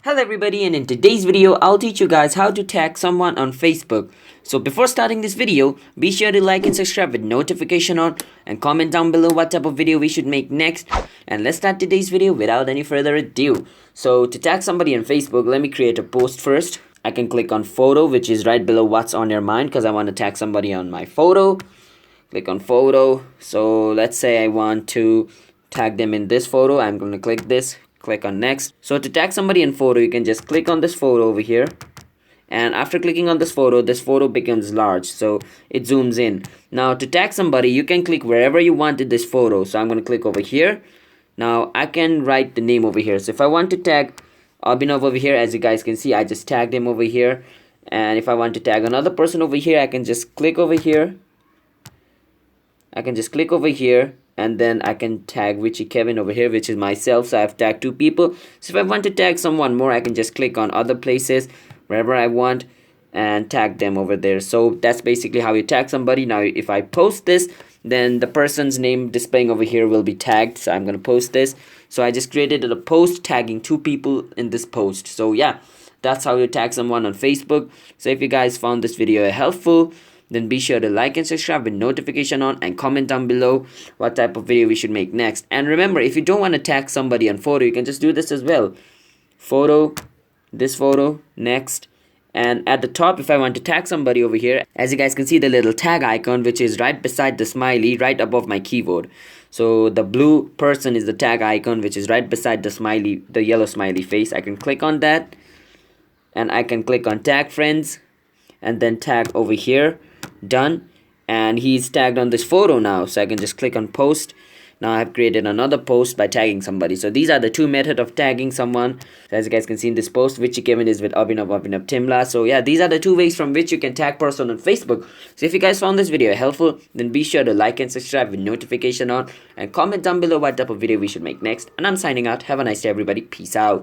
Hello everybody, and in today's video I'll teach you guys how to tag someone on Facebook. So before starting this video, be sure to like and subscribe with notification on and comment down below what type of video we should make next. And let's start today's video without any further ado. So to tag somebody on Facebook, let me create a post first. I can click on photo, which is right below what's on your mind, because I want to tag somebody on my photo. Click on photo. So let's say I want to tag them in this photo. I'm going to click this, click on next. So to tag somebody in photo, you can just click on this photo over here, and after clicking on this photo becomes large, so it zooms in. Now to tag somebody, you can click wherever you wanted this photo. So I'm going to click over here. Now I can write the name over here. So if I want to tag Abhinav over here, as you guys can see, I just tagged him over here. And if I want to tag another person over here, I can just click over here. And then I can tag Richie Kevin over here, which is myself. So I've tagged two people. So if I want to tag someone more, I can just click on other places wherever I want and tag them over there. So that's basically how you tag somebody. Now if I post this, then the person's name displaying over here will be tagged. So I'm going to post this. So I just created a post tagging two people in this post. So yeah, that's how you tag someone on Facebook. So if you guys found this video helpful, then be sure to like and subscribe with notification on and comment down below what type of video we should make next. And remember, if you don't want to tag somebody on photo, you can just do this as well. Photo, this photo, next. And at the top, if I want to tag somebody over here, as you guys can see, the little tag icon, which is right beside the smiley, right above my keyboard. So the blue person is the tag icon, which is right beside the smiley, the yellow smiley face. I can click on that, and I can click on tag friends, and then tag over here. Done. And he's tagged on this photo now, so I can just click on post. Now I have created another post by tagging somebody. So these are the two methods of tagging someone. So as you guys can see in this post, Richie Kevin is with Abhinav Timla. So yeah, these are the two ways from which you can tag person on Facebook. So if you guys found this video helpful, then be sure to like and subscribe with notification on and comment down below what type of video we should make next. And I'm signing out. Have a nice day everybody. Peace out.